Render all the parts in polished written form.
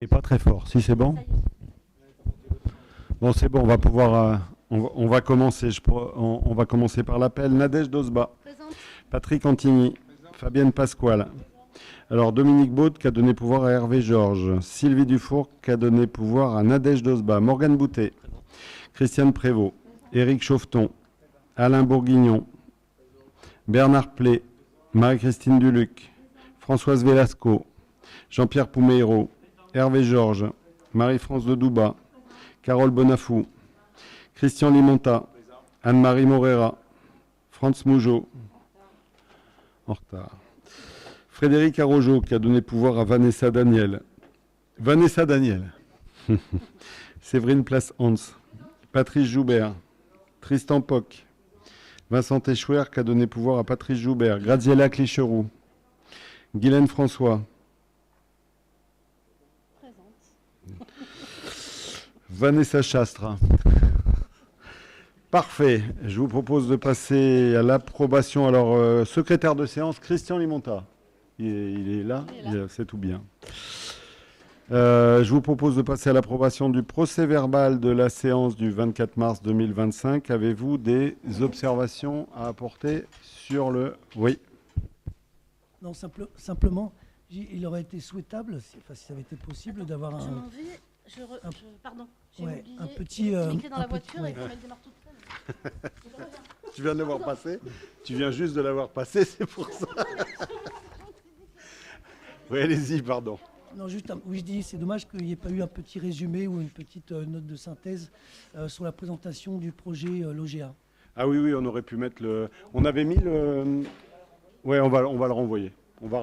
Et pas très fort. Si c'est bon. Bon, c'est bon. On va pouvoir. On va commencer. On va commencer par l'appel. Nadège Dosba. Présente. Patrick Antigny. Fabienne Pasquale. Alors, Dominique Baud qui a donné pouvoir à Hervé Georges. Sylvie Dufour qui a donné pouvoir à Nadège Dosba. Morgane Boutet. Christiane Prévost. Éric Chauveton. Alain Bourguignon. Bernard Plé. Marie-Christine Duluc. Françoise Velasco. Jean-Pierre Poumeiro. Hervé Georges. Marie-France de Douba. Carole Bonafou. Christian Limonta. Anne-Marie Morera. Franz Mougeot. En retard. Frédéric Arrojo qui a donné pouvoir à Vanessa Daniel. Vanessa Daniel. Séverine Place-Hans. Patrice Joubert. Tristan Poc. Vincent Échouer qui a donné pouvoir à Patrice Joubert. Graziella Clicheroux. Guylaine François. Présente. Vanessa Chastre. Parfait. Je vous propose de passer à l'approbation. Alors, secrétaire de séance, Christian Limonta. Il est là, c'est tout bien. Je vous propose de passer à l'approbation du procès-verbal de la séance du 24 mars 2025. Avez-vous des observations à apporter sur le... Oui. Non, simplement, il aurait été souhaitable, si ça avait été possible, d'avoir Je un... m'en vais. Pardon. J'ai Ouais, oublié. un petit, J'ai les clés dans un la petit- voiture ouais. et elle démarre toute seule. Tu viens de l'avoir passé. Tu viens juste de l'avoir passé, c'est pour ça. Oui, allez-y, pardon. Non, juste, oui, je dis, c'est dommage qu'il n'y ait pas eu un petit résumé ou une petite note de synthèse sur la présentation du projet Logea. Ah oui, on aurait pu mettre le... On avait mis le... Ouais, on va le renvoyer. On va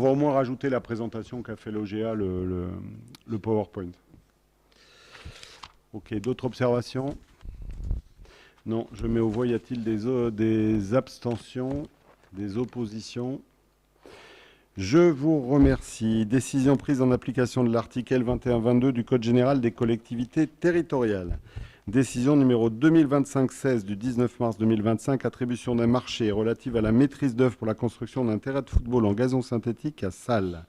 au moins rajouter la présentation qu'a fait l'OGA, le PowerPoint. Ok, d'autres observations? Non, je mets au voie, y a-t-il des abstentions, des oppositions? Je vous remercie. Décision prise en application de l'article L2122 du Code général des collectivités territoriales. Décision numéro 2025-16 du 19 mars 2025, attribution d'un marché relative à la maîtrise d'œuvre pour la construction d'un terrain de football en gazon synthétique à Salles.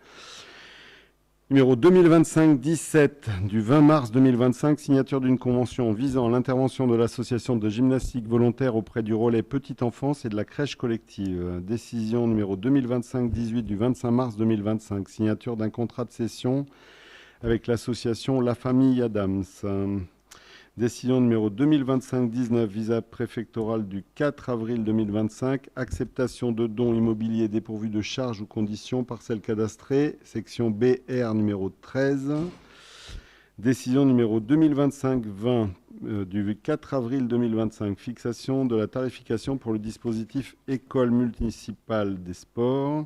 Numéro 2025-17 du 20 mars 2025, signature d'une convention visant à l'intervention de l'association de gymnastique volontaire auprès du relais petite enfance et de la crèche collective. Décision numéro 2025-18 du 25 mars 2025, signature d'un contrat de cession avec l'association La Famille Adams. Décision numéro 2025-19, visa préfectoral du 4 avril 2025, acceptation de dons immobiliers dépourvus de charges ou conditions, parcelle cadastrée, section BR numéro 13. Décision numéro 2025-20 du 4 avril 2025, fixation de la tarification pour le dispositif École municipale des sports.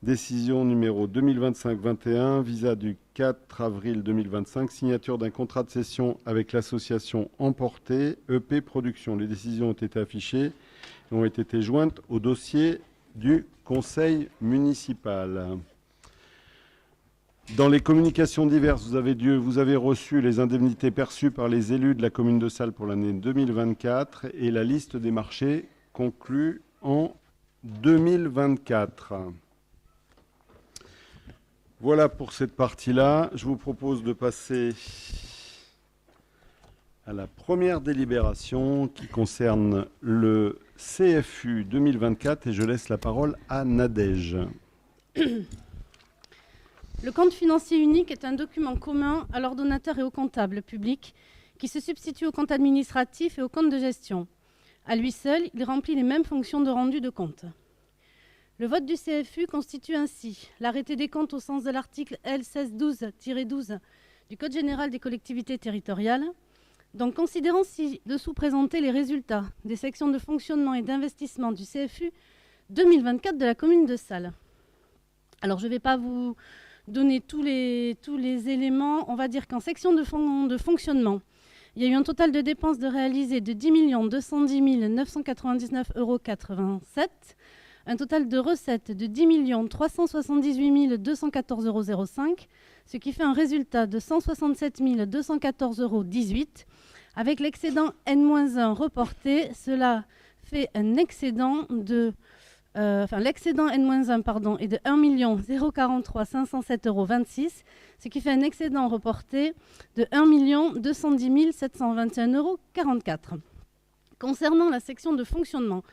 Décision numéro 2025-21, visa du 4 avril 2025, signature d'un contrat de cession avec l'association Emporté, EP Production. Les décisions ont été affichées et ont été jointes au dossier du conseil municipal. Dans les communications diverses, vous avez reçu les indemnités perçues par les élus de la commune de Salles pour l'année 2024 et la liste des marchés conclue en 2024. Voilà pour cette partie-là. Je vous propose de passer à la première délibération qui concerne le CFU 2024 et je laisse la parole à Nadège. Le compte financier unique est un document commun à l'ordonnateur et au comptable public qui se substitue au compte administratif et au compte de gestion. À lui seul, il remplit les mêmes fonctions de rendu de compte. Le vote du CFU constitue ainsi l'arrêté des comptes au sens de l'article L1612-12 du Code général des collectivités territoriales. Donc, considérant ci-dessous présentés les résultats des sections de fonctionnement et d'investissement du CFU 2024 de la commune de Salles. Alors, je ne vais pas vous donner tous les éléments. On va dire qu'en section de fonctionnement, il y a eu un total de dépenses de réalisées de 10 210 999,87 €. Un total de recettes de 10 378 214,05 €, ce qui fait un résultat de 167 214,18 €. Avec l'excédent N-1 reporté, cela fait un excédent de l'excédent N-1 pardon, est de 1 043 507,26 €, ce qui fait un excédent reporté de 1 210 721,44 €. Concernant la section de fonctionnement,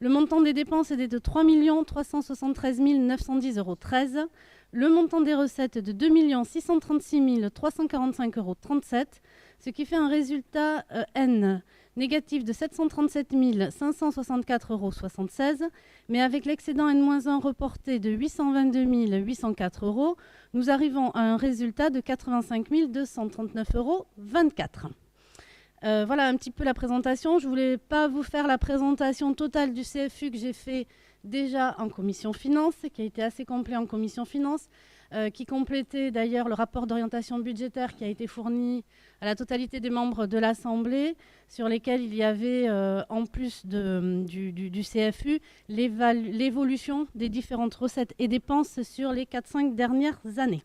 le montant des dépenses est de 3 373 910,13 €. Le montant des recettes est de 2 636 345,37 €, ce qui fait un résultat N négatif de 737 564,76 €. Mais avec l'excédent N-1 reporté de 822 804 €, nous arrivons à un résultat de 85 239,24 €. Voilà un petit peu la présentation. Je ne voulais pas vous faire la présentation totale du CFU que j'ai fait déjà en commission finance, qui a été assez complet en commission finance, qui complétait d'ailleurs le rapport d'orientation budgétaire qui a été fourni à la totalité des membres de l'Assemblée, sur lesquels il y avait, en plus du CFU, l'évolution des différentes recettes et dépenses sur les 4-5 dernières années.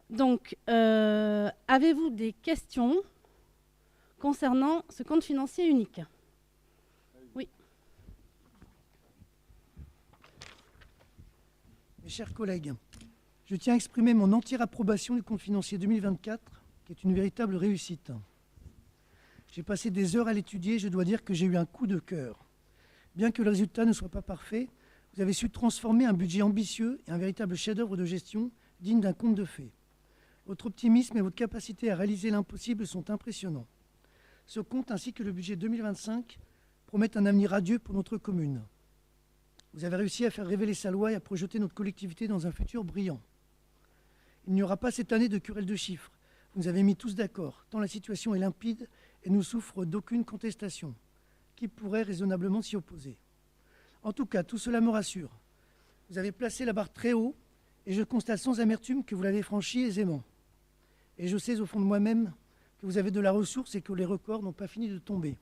Donc, avez-vous des questions concernant ce compte financier unique? Oui. Mes chers collègues, je tiens à exprimer mon entière approbation du compte financier 2024, qui est une véritable réussite. J'ai passé des heures à l'étudier et je dois dire que j'ai eu un coup de cœur. Bien que le résultat ne soit pas parfait, vous avez su transformer un budget ambitieux et un véritable chef-d'œuvre de gestion digne d'un conte de fées. Votre optimisme et votre capacité à réaliser l'impossible sont impressionnants. Ce compte ainsi que le budget 2025 promettent un avenir radieux pour notre commune. Vous avez réussi à faire révéler sa loi et à projeter notre collectivité dans un futur brillant. Il n'y aura pas cette année de querelle de chiffres. Vous nous avez mis tous d'accord, tant la situation est limpide et ne souffre d'aucune contestation. Qui pourrait raisonnablement s'y opposer? En tout cas, tout cela me rassure. Vous avez placé la barre très haut et je constate sans amertume que vous l'avez franchie aisément. Et je sais au fond de moi-même que vous avez de la ressource et que les records n'ont pas fini de tomber.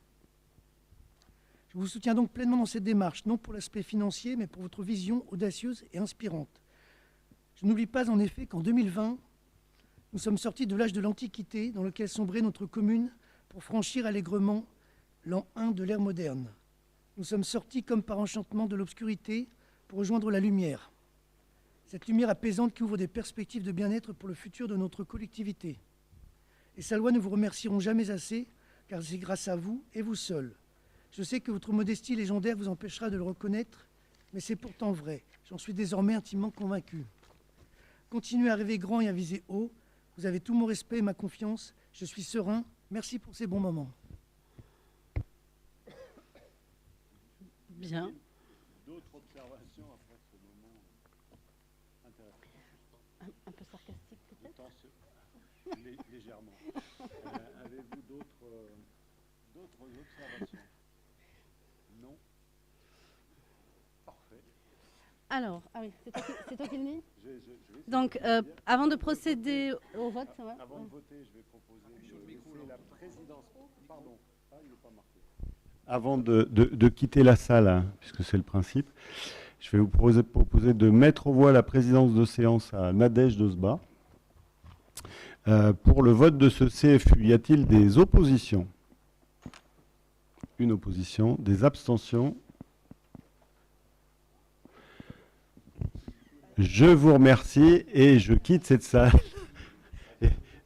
Je vous soutiens donc pleinement dans cette démarche, non pour l'aspect financier, mais pour votre vision audacieuse et inspirante. Je n'oublie pas en effet qu'en 2020, nous sommes sortis de l'âge de l'Antiquité dans lequel sombrait notre commune pour franchir allègrement l'an 1 de l'ère moderne. Nous sommes sortis comme par enchantement de l'obscurité pour rejoindre la lumière. Cette lumière apaisante qui ouvre des perspectives de bien-être pour le futur de notre collectivité. Et sa loi ne vous remercieront jamais assez, car c'est grâce à vous et vous seul. Je sais que votre modestie légendaire vous empêchera de le reconnaître, mais c'est pourtant vrai. J'en suis désormais intimement convaincu. Continuez à rêver grand et à viser haut. Vous avez tout mon respect et ma confiance. Je suis serein. Merci pour ces bons moments. Bien. D'autres observations après ce moment intéressant? Un peu sarcastique peut-être? Légèrement. Avez-vous d'autres observations? Non. Parfait. Alors, ah oui, c'est toi qui le dis? Je vais Donc, avant de procéder au vote, ouais. Avant de voter, je vais proposer de laisser la présidence. Pardon, il n'est pas marqué. Avant de quitter la salle, hein, puisque c'est le principe, je vais vous proposer de mettre aux voix la présidence de séance à Nadège Dosba. Pour le vote de ce CFU, y a-t-il des oppositions? Une opposition, des abstentions? Je vous remercie et je quitte cette salle.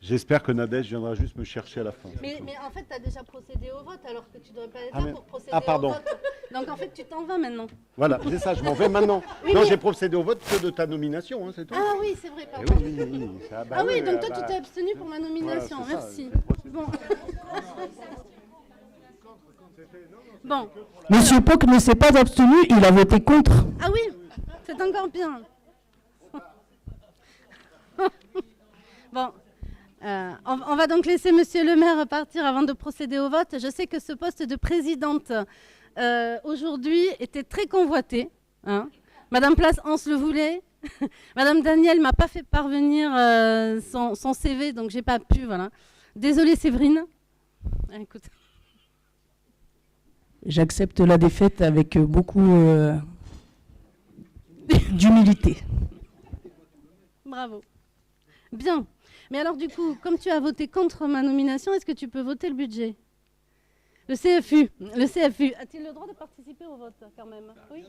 J'espère que Nadège viendra juste me chercher à la fin. Mais en fait, tu as déjà procédé au vote, alors que tu ne devrais pas être Ah, là mais- pour procéder ah, pardon. au vote. Donc en fait, tu t'en vas maintenant. Voilà, c'est ça, je m'en vais maintenant. Oui, Non, mais- j'ai procédé au vote que de ta nomination, hein, c'est tout. Ah oui, c'est vrai, Eh pardon. oui, oui, oui, ça, bah Ah oui, ouais, donc toi, bah, tu t'es abstenu pour ma nomination. voilà, c'est ça, Merci. c'est procédé. Bon. Bon. Monsieur Poc ne s'est pas abstenu, il a voté contre. Ah oui, c'est encore bien. Bon. On va donc laisser Monsieur le maire partir avant de procéder au vote. Je sais que ce poste de présidente aujourd'hui était très convoité. Hein. Madame Place-Anse le voulait. Madame Daniel m'a pas fait parvenir son CV, donc j'ai pas pu. Voilà. Désolée Séverine. Écoute. J'accepte la défaite avec beaucoup d'humilité. Bravo. Bien. Mais alors du coup, comme tu as voté contre ma nomination, est-ce que tu peux voter le budget? Le CFU. Le CFU. A-t-il le droit de participer au vote quand même? Oui.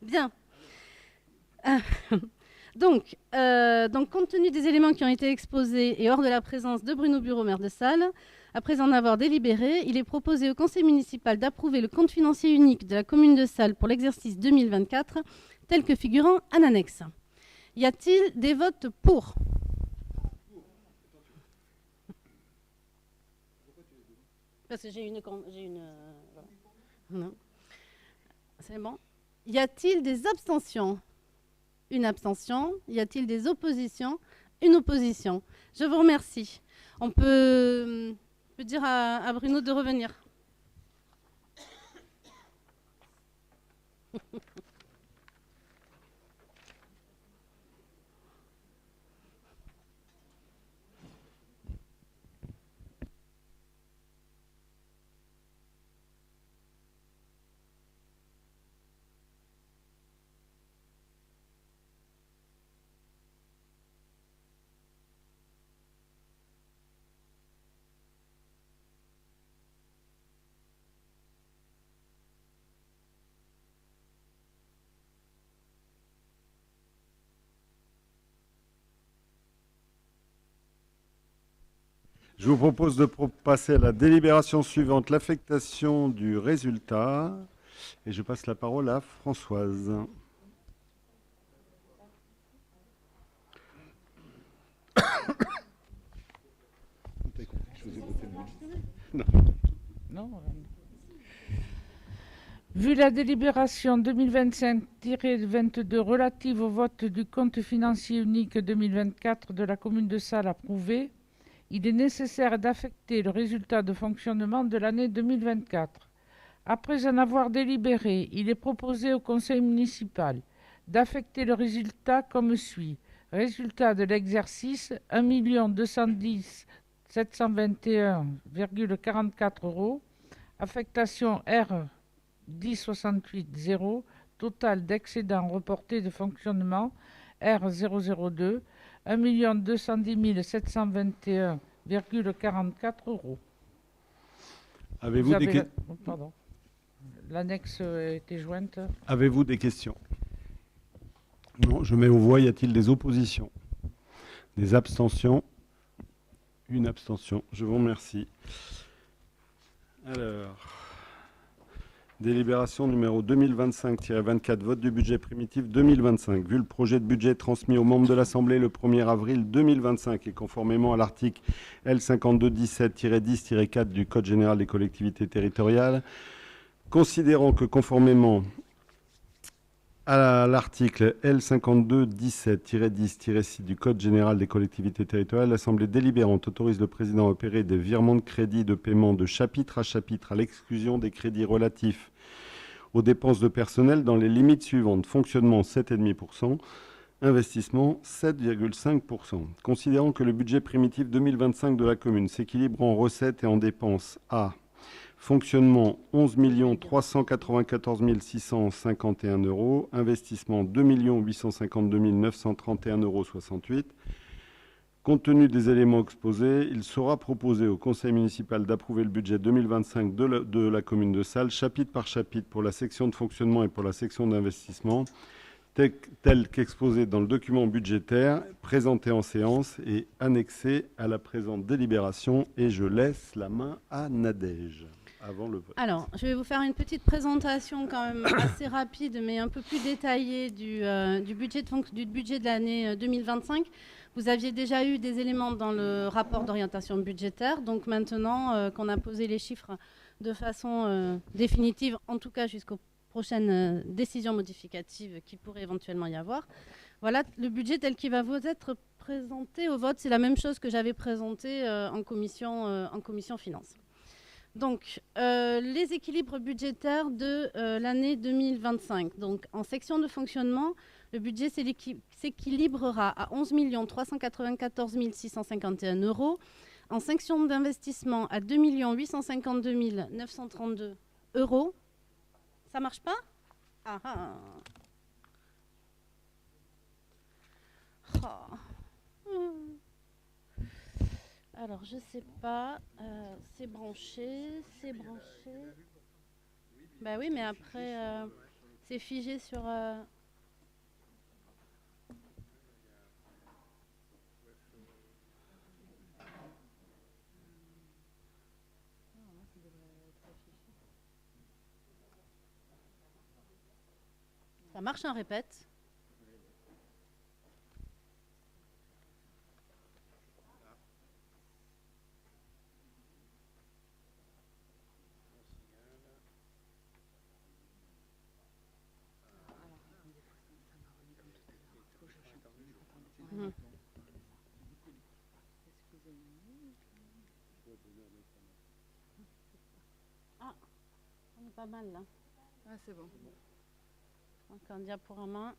Bien. Donc, compte tenu des éléments qui ont été exposés et hors de la présence de Bruno Bureau, maire de Salles, après en avoir délibéré, il est proposé au conseil municipal d'approuver le compte financier unique de la commune de Salles pour l'exercice 2024, tel que figurant en annexe. Y a-t-il des votes pour? Parce que j'ai une voilà. Non. C'est bon. Y a-t-il des abstentions? Une abstention. Y a-t-il des oppositions? Une opposition. Je vous remercie. On peut dire à Bruno de revenir. Je vous propose de passer à la délibération suivante, l'affectation du résultat. Et je passe la parole à Françoise. Non. Vu la délibération 2025-22 relative au vote du compte financier unique 2024 de la commune de Salles approuvée, il est nécessaire d'affecter le résultat de fonctionnement de l'année 2024. Après en avoir délibéré, il est proposé au conseil municipal d'affecter le résultat comme suit. Résultat de l'exercice 1 210 721,44 €. Affectation R 1068 total d'excédent reporté de fonctionnement R 002 1 210 721,44 €. Avez-vous des questions? Pardon. L'annexe était jointe. Avez-vous des questions? Non, je mets aux voix. Y a-t-il des oppositions? Des abstentions? Une abstention. Je vous remercie. Alors, délibération numéro 2025-24, vote du budget primitif 2025. Vu le projet de budget transmis aux membres de l'Assemblée le 1er avril 2025 et conformément à l'article L5217-10-4 du Code général des collectivités territoriales, considérant que conformément à l'article L5217-10-6 du Code général des collectivités territoriales, l'Assemblée délibérante autorise le président à opérer des virements de crédits de paiement de chapitre à l'exclusion des crédits relatifs aux dépenses de personnel dans les limites suivantes. Fonctionnement 7,5%, investissement 7,5%. Considérant que le budget primitif 2025 de la commune s'équilibre en recettes et en dépenses à fonctionnement 11 394 651 €, investissement 2 852 931,68 €. Compte tenu des éléments exposés, il sera proposé au conseil municipal d'approuver le budget 2025 de la commune de Salles, chapitre par chapitre pour la section de fonctionnement et pour la section d'investissement, tel qu'exposé dans le document budgétaire présenté en séance et annexé à la présente délibération. Et je laisse la main à Nadège avant le vote. Alors, je vais vous faire une petite présentation quand même assez rapide, mais un peu plus détaillée du budget de l'année 2025. Vous aviez déjà eu des éléments dans le rapport d'orientation budgétaire. Donc maintenant qu'on a posé les chiffres de façon définitive, en tout cas jusqu'aux prochaines décisions modificatives qui pourraient éventuellement y avoir, voilà le budget tel qu'il va vous être présenté au vote. C'est la même chose que j'avais présenté en commission finances. Donc, les équilibres budgétaires de l'année 2025. Donc, en section de fonctionnement, le budget s'équilibrera à 11 394 651 €. En section d'investissement, à 2 852 932 €. Ça marche pas? Ah ah. Oh. Alors, je sais pas. C'est branché, c'est branché. Bah oui, mais après, c'est figé sur. Ça marche un répète. Mhm. Ah, on est pas mal là. Ah, c'est bon. Donc un diaporama.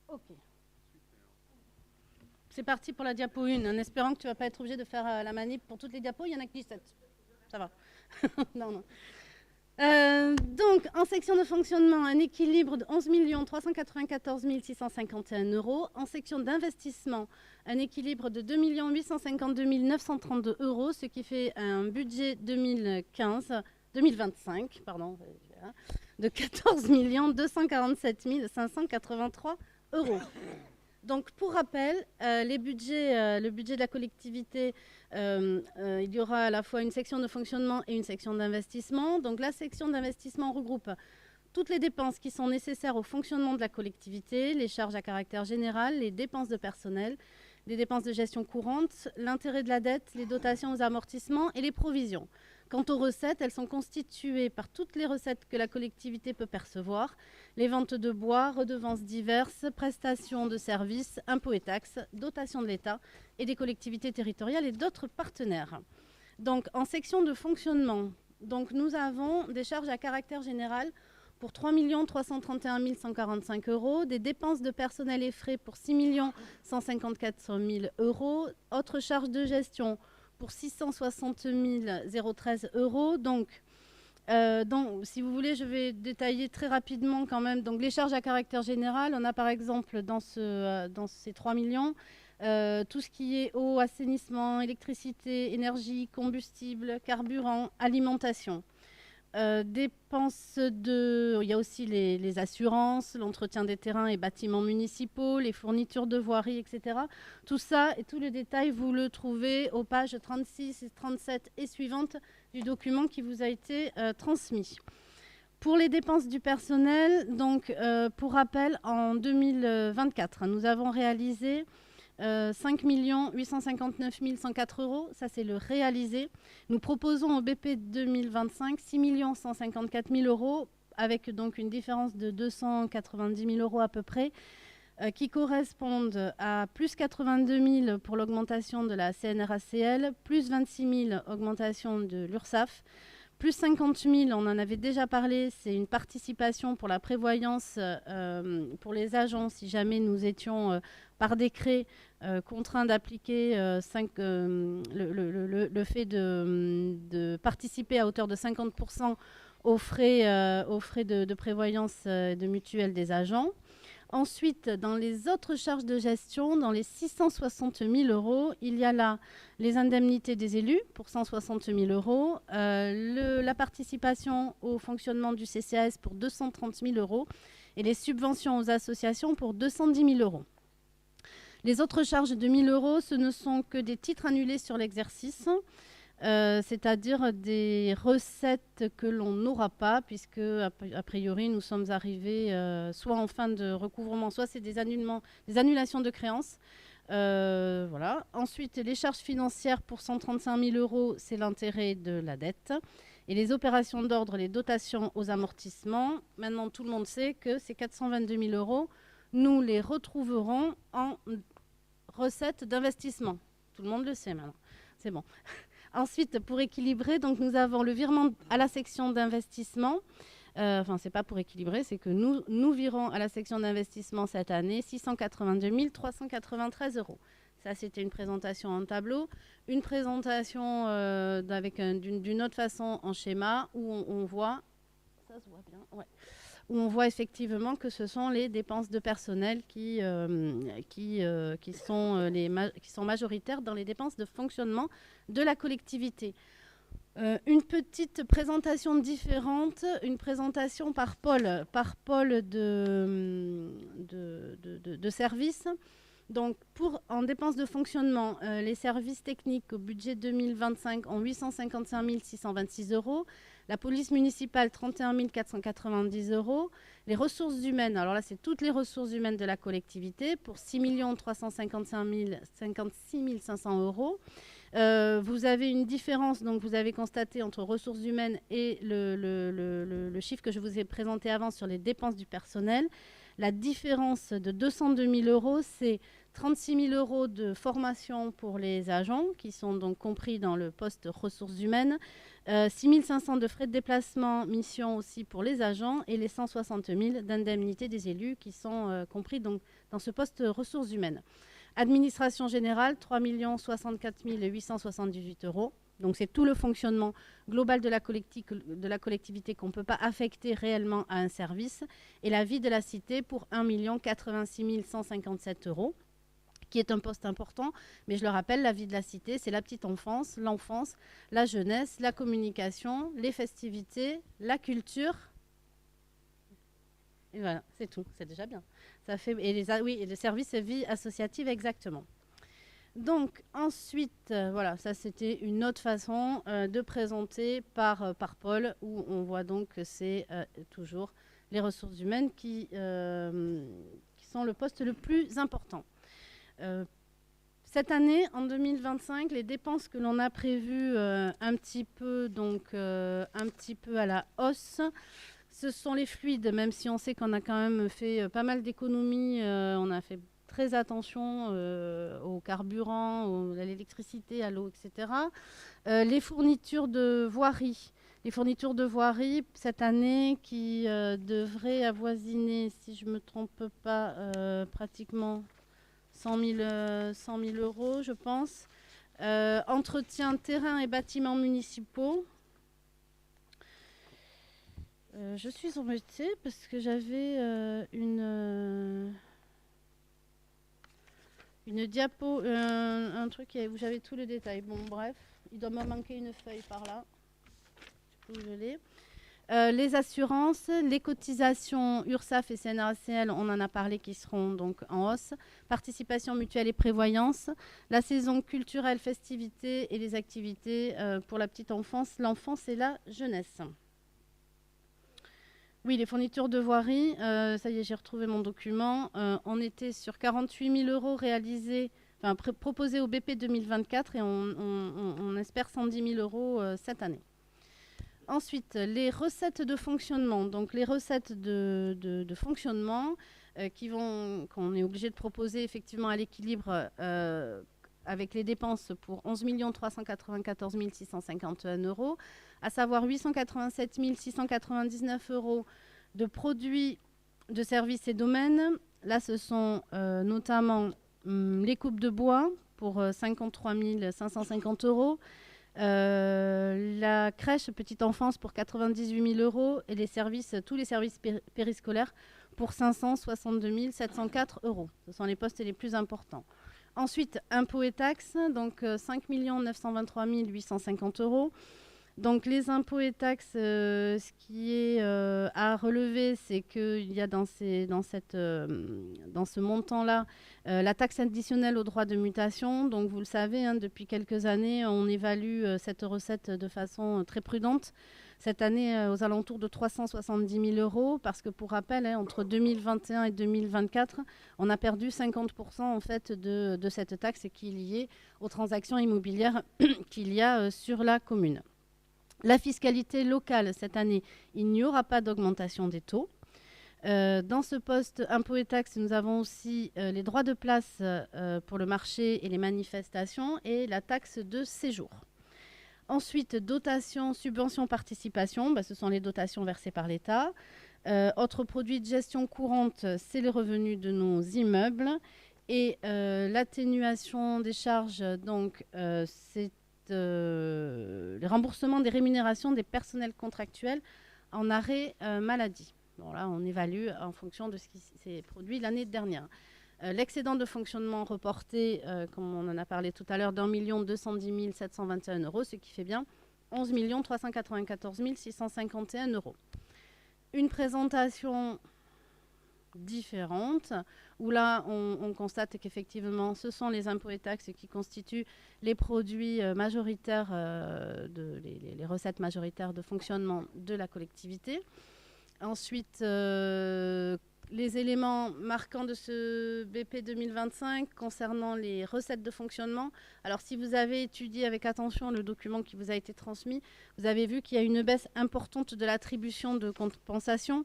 Ok. C'est parti pour la diapo 1, en espérant que tu vas pas être obligé de faire la manip pour toutes les diapos. Il y en a que 17. Ça va. Non, non. Donc, en section de fonctionnement, un équilibre de 11 394 651 €. En section d'investissement, un équilibre de 2 852 932 €, ce qui fait un budget 2025 de 14 247 583 €. Donc, pour rappel, le budget de la collectivité, il y aura à la fois une section de fonctionnement et une section d'investissement. Donc, la section d'investissement regroupe toutes les dépenses qui sont nécessaires au fonctionnement de la collectivité, les charges à caractère général, les dépenses de personnel, les dépenses de gestion courante, l'intérêt de la dette, les dotations aux amortissements et les provisions. Quant aux recettes, elles sont constituées par toutes les recettes que la collectivité peut percevoir, les ventes de bois, redevances diverses, prestations de services, impôts et taxes, dotations de l'État et des collectivités territoriales et d'autres partenaires. Donc, en section de fonctionnement, donc, nous avons des charges à caractère général pour 3 331 145 €, des dépenses de personnel et frais pour 6 154 000 €, autres charges de gestion pour 660 013 €. Donc, si vous voulez, je vais détailler très rapidement quand même. Donc, les charges à caractère général, on a par exemple dans ces 3 millions, tout ce qui est eau, assainissement, électricité, énergie, combustible, carburant, alimentation. Il y a aussi les assurances, l'entretien des terrains et bâtiments municipaux, les fournitures de voirie, etc. Tout ça et tout le détail, vous le trouvez aux pages 36, 37 et suivantes du document qui vous a été transmis. Pour les dépenses du personnel, donc, pour rappel, en 2024, nous avons réalisé 5 859 104 €, ça c'est le réalisé. Nous proposons au BP 2025 6 154 000 € avec donc une différence de 290 000 € à peu près, qui correspondent à plus 82 000 pour l'augmentation de la CNRACL, plus 26 000 augmentation de l'URSSAF, plus 50 000, on en avait déjà parlé, c'est une participation pour la prévoyance pour les agents si jamais nous étions par décret contraints d'appliquer le fait de participer à hauteur de 50% aux frais de prévoyance de mutuelle des agents. Ensuite, dans les autres charges de gestion, dans les 660 000 €, il y a là les indemnités des élus pour 160 000 €, la participation au fonctionnement du CCAS pour 230 000 € et les subventions aux associations pour 210 000 €. Les autres charges de 1 000 €, ce ne sont que des titres annulés sur l'exercice, c'est-à-dire des recettes que l'on n'aura pas, puisque a priori nous sommes arrivés soit en fin de recouvrement, soit c'est des annulations de créances. Voilà. Ensuite, les charges financières pour 135 000 €, c'est l'intérêt de la dette. Et les opérations d'ordre, les dotations aux amortissements, maintenant tout le monde sait que ces 422 000 €, nous les retrouverons en recettes d'investissement. Tout le monde le sait maintenant. C'est bon. Ensuite, pour équilibrer, donc nous avons le virement à la section d'investissement. C'est pas pour équilibrer, c'est que nous virons à la section d'investissement cette année 682 393 €. Ça, c'était une présentation en tableau. Une présentation d'une autre façon en schéma où on voit... Ça se voit bien, ouais. où on voit effectivement que ce sont les dépenses de personnel qui sont majoritaires dans les dépenses de fonctionnement de la collectivité. Une petite présentation différente, une présentation par pôle de services. Donc, en dépenses de fonctionnement, les services techniques au budget 2025 ont 855 626 €. La police municipale, 31 490 €. Les ressources humaines, alors là, c'est toutes les ressources humaines de la collectivité, pour 6 356 500 €. Vous avez une différence, donc vous avez constaté, entre ressources humaines et le chiffre que je vous ai présenté avant sur les dépenses du personnel. La différence de 202 000 €, c'est 36 000 € de formation pour les agents, qui sont donc compris dans le poste ressources humaines, 6 500 de frais de déplacement, mission aussi pour les agents, et les 160 000 d'indemnités des élus, qui sont compris donc dans ce poste ressources humaines. Administration générale, 3 064 878 €. Donc, c'est tout le fonctionnement global de la collectivité qu'on ne peut pas affecter réellement à un service. Et la vie de la cité pour 1 86 157 €, qui est un poste important. Mais je le rappelle, la vie de la cité, c'est la petite enfance, l'enfance, la jeunesse, la communication, les festivités, la culture. Et voilà, c'est tout, c'est déjà bien. Ça fait, et les services vie associative, exactement. Donc ensuite, voilà, ça c'était une autre façon de présenter par pôle, où on voit donc que c'est toujours les ressources humaines qui sont le poste le plus important. Cette année, en 2025, les dépenses que l'on a prévues un petit peu à la hausse, ce sont les fluides, même si on sait qu'on a quand même fait pas mal d'économies. On a fait très attention au carburant, à l'électricité, à l'eau, etc. Les fournitures de voirie. Les fournitures de voirie, cette année, qui devraient avoisiner, si je ne me trompe pas, pratiquement 100 000 €, je pense. Entretien, terrain et bâtiments municipaux. Je suis embêtée parce que j'avais une diapo, un truc où j'avais tous les détails. Bon, bref, il doit me manquer une feuille par là. Je l'ai. Les assurances, les cotisations URSSAF et CNRACL, on en a parlé, qui seront donc en hausse. Participation mutuelle et prévoyance. La saison culturelle, festivités et les activités pour la petite enfance, l'enfance et la jeunesse. Oui, les fournitures de voirie, ça y est, j'ai retrouvé mon document. On était sur 48 000 € réalisés, proposés au BP 2024, et on espère 110 000 € cette année. Ensuite, les recettes de fonctionnement. Donc, les recettes de fonctionnement qu'on est obligé de proposer effectivement à l'équilibre avec les dépenses pour 11 394 651 €, à savoir 887 699 € de produits de services et domaines. Là, ce sont notamment les coupes de bois pour 53 550 €, la crèche petite enfance pour 98 000 € et tous les services périscolaires pour 562 704 €. Ce sont les postes les plus importants. Ensuite, impôts et taxes, donc 5 923 850 €. Donc les impôts et taxes, ce qui est à relever, c'est qu'il y a dans ce montant-là la taxe additionnelle aux droits de mutation. Donc vous le savez, depuis quelques années, on évalue cette recette de façon très prudente. Cette année, aux alentours de 370 000 €, parce que pour rappel, entre 2021 et 2024, on a perdu 50% en fait de cette taxe qui est liée aux transactions immobilières qu'il y a sur la commune. La fiscalité locale, cette année, il n'y aura pas d'augmentation des taux. Dans ce poste impôts et taxes, nous avons aussi les droits de place pour le marché et les manifestations, et la taxe de séjour. Ensuite, dotation, subvention, participation, ce sont les dotations versées par l'État. Autres produits de gestion courante, c'est les revenus de nos immeubles. Et l'atténuation des charges, donc, c'est les remboursements des rémunérations des personnels contractuels en arrêt maladie. Bon, là, on évalue en fonction de ce qui s'est produit l'année dernière. L'excédent de fonctionnement reporté, comme on en a parlé tout à l'heure, d'1 210 721 €, ce qui fait bien 11 394 651 €. Une présentation différente, où là, on constate qu'effectivement, ce sont les impôts et taxes qui constituent les produits majoritaires, les recettes majoritaires de fonctionnement de la collectivité. Ensuite, les éléments marquants de ce BP 2025 concernant les recettes de fonctionnement. Alors, si vous avez étudié avec attention le document qui vous a été transmis, vous avez vu qu'il y a une baisse importante de l'attribution de compensation.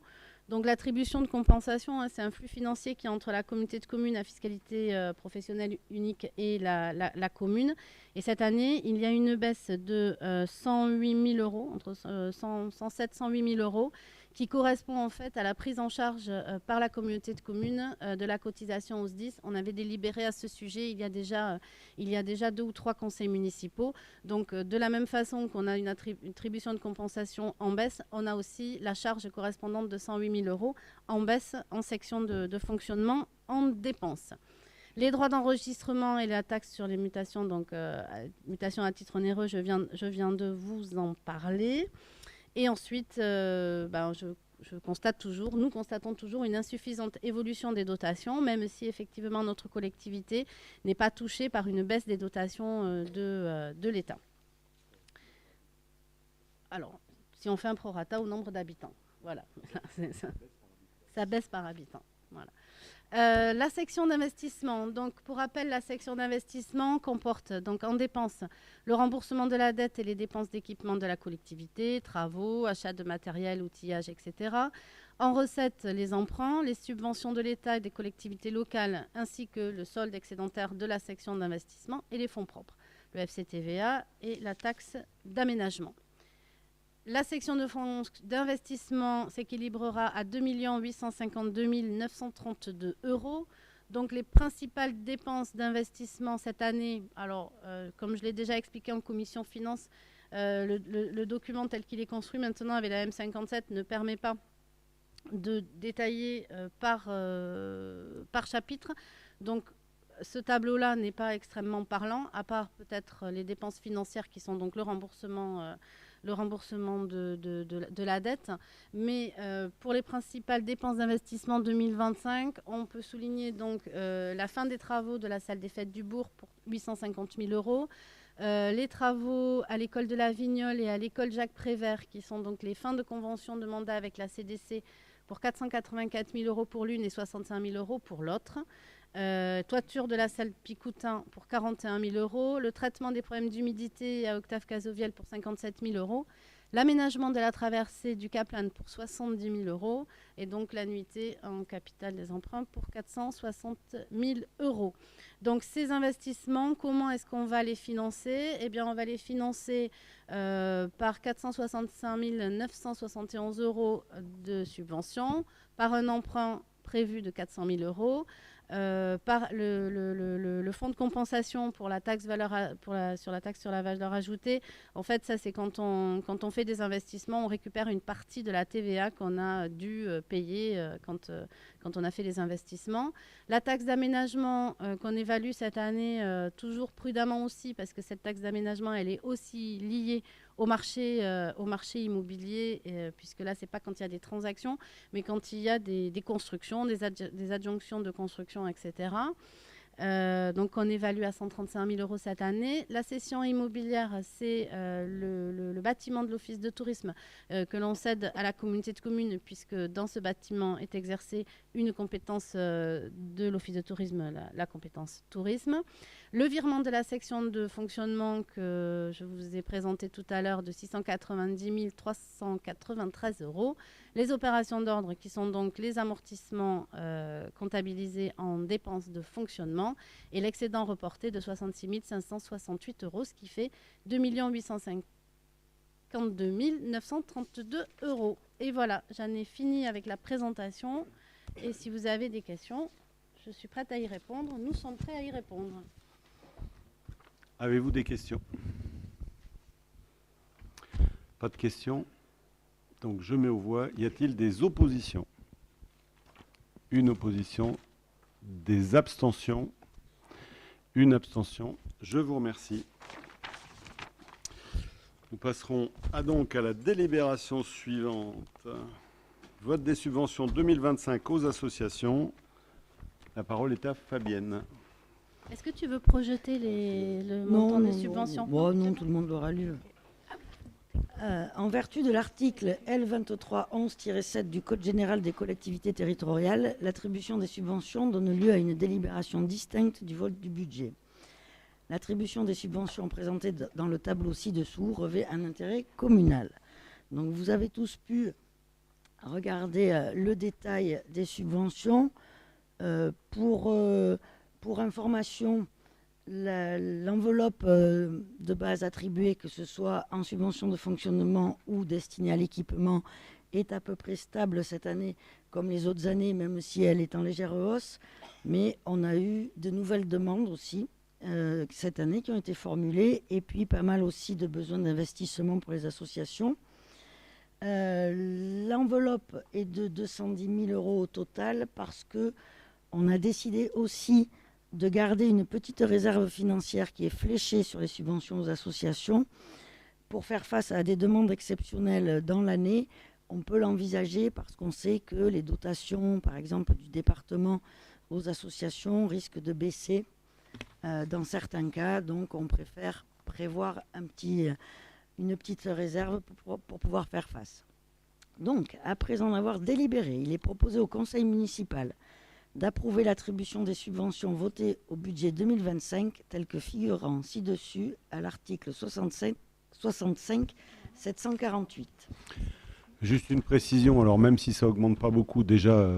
Donc, l'attribution de compensation, c'est un flux financier qui est entre la communauté de communes à fiscalité professionnelle unique et la commune. Et cette année, il y a une baisse de 108 000 €, entre 107 108 000 €, qui correspond en fait à la prise en charge par la communauté de communes de la cotisation au SDIS. On avait délibéré à ce sujet il y a déjà 2 ou 3 conseils municipaux. Donc de la même façon qu'on a une attribution de compensation en baisse, on a aussi la charge correspondante de 108 000 € en baisse en section de fonctionnement en dépenses. Les droits d'enregistrement et la taxe sur les mutations, donc mutations à titre onéreux, je viens de vous en parler. Et ensuite, nous constatons toujours une insuffisante évolution des dotations, même si effectivement notre collectivité n'est pas touchée par une baisse des dotations de l'État. Alors, si on fait un prorata au nombre d'habitants, voilà, ça baisse par habitant. Voilà. La section d'investissement. Donc, pour rappel, la section d'investissement comporte donc en dépenses le remboursement de la dette et les dépenses d'équipement de la collectivité, travaux, achats de matériel, outillage, etc. En recettes, les emprunts, les subventions de l'État et des collectivités locales, ainsi que le solde excédentaire de la section d'investissement et les fonds propres, le FCTVA et la taxe d'aménagement. La section de fonds d'investissement s'équilibrera à 2 852 932 €. Donc, les principales dépenses d'investissement cette année, alors, comme je l'ai déjà expliqué en commission finance, le document tel qu'il est construit maintenant avec la M57 ne permet pas de détailler par chapitre. Donc, ce tableau-là n'est pas extrêmement parlant, à part peut-être les dépenses financières qui sont donc le remboursement de la dette. Mais pour les principales dépenses d'investissement 2025, on peut souligner donc la fin des travaux de la salle des fêtes du Bourg pour 850 000 €. Les travaux à l'école de la Vignole et à l'école Jacques Prévert, qui sont donc les fins de convention de mandat avec la CDC pour 484 000 € pour l'une et 65 000 € pour l'autre. Toiture de la salle Picoutin pour 41 000 €, le traitement des problèmes d'humidité à Octave Cazoviel pour 57 000 €, l'aménagement de la traversée du Caplan pour 70 000 € et donc l'annuité en capital des emprunts pour 460 000 €. Donc ces investissements, comment est-ce qu'on va les financer ? Eh bien, on va les financer par 465 971 € de subventions, par un emprunt prévu de 400 000 €, par le fonds de compensation pour la taxe sur la taxe sur la valeur ajoutée. En fait, ça, c'est quand on fait des investissements, on récupère une partie de la TVA qu'on a dû payer quand on a fait les investissements. La taxe d'aménagement qu'on évalue cette année, toujours prudemment aussi, parce que cette taxe d'aménagement, elle est aussi liée au marché immobilier, puisque là, ce n'est pas quand il y a des transactions, mais quand il y a des constructions, des adjonctions de construction, etc. Donc, on évalue à 135 000 € cette année. La cession immobilière, c'est le bâtiment de l'Office de tourisme que l'on cède à la communauté de communes, puisque dans ce bâtiment est exercée une compétence de l'Office de tourisme, la compétence tourisme. Le virement de la section de fonctionnement que je vous ai présenté tout à l'heure de 690 393 €. Les opérations d'ordre qui sont donc les amortissements comptabilisés en dépenses de fonctionnement et l'excédent reporté de 66 568 €, ce qui fait 2 852 932 €. Et voilà, j'en ai fini avec la présentation. Et si vous avez des questions, je suis prête à y répondre. Nous sommes prêts à y répondre. Avez-vous des questions ? Pas de questions ? Donc je mets aux voix. Y a-t-il des oppositions? Une opposition. Des abstentions? Une abstention. Je vous remercie. Nous passerons donc à la délibération suivante. Vote des subventions 2025 aux associations. La parole est à Fabienne. Est-ce que tu veux projeter le montant des subventions? Non, tout le monde l'aura lu. En vertu de l'article L2311-7 du Code général des collectivités territoriales, l'attribution des subventions donne lieu à une délibération distincte du vote du budget. L'attribution des subventions présentées dans le tableau ci-dessous revêt un intérêt communal. Donc vous avez tous pu regarder le détail des subventions. Pour information, l'enveloppe de base attribuée, que ce soit en subvention de fonctionnement ou destinée à l'équipement, est à peu près stable cette année comme les autres années, même si elle est en légère hausse. Mais on a eu de nouvelles demandes aussi cette année qui ont été formulées, et puis pas mal aussi de besoins d'investissement pour les associations. L'enveloppe est de 210 000 € au total parce qu'on a décidé aussi de garder une petite réserve financière qui est fléchée sur les subventions aux associations pour faire face à des demandes exceptionnelles dans l'année. On peut l'envisager parce qu'on sait que les dotations, par exemple, du département aux associations risquent de baisser dans certains cas. Donc, on préfère prévoir une petite réserve pour pouvoir faire face. Donc, après en avoir délibéré, il est proposé au conseil municipal d'approuver l'attribution des subventions votées au budget 2025 tel que figurant ci-dessus à l'article 65 748. Juste une précision, alors même si ça augmente pas beaucoup déjà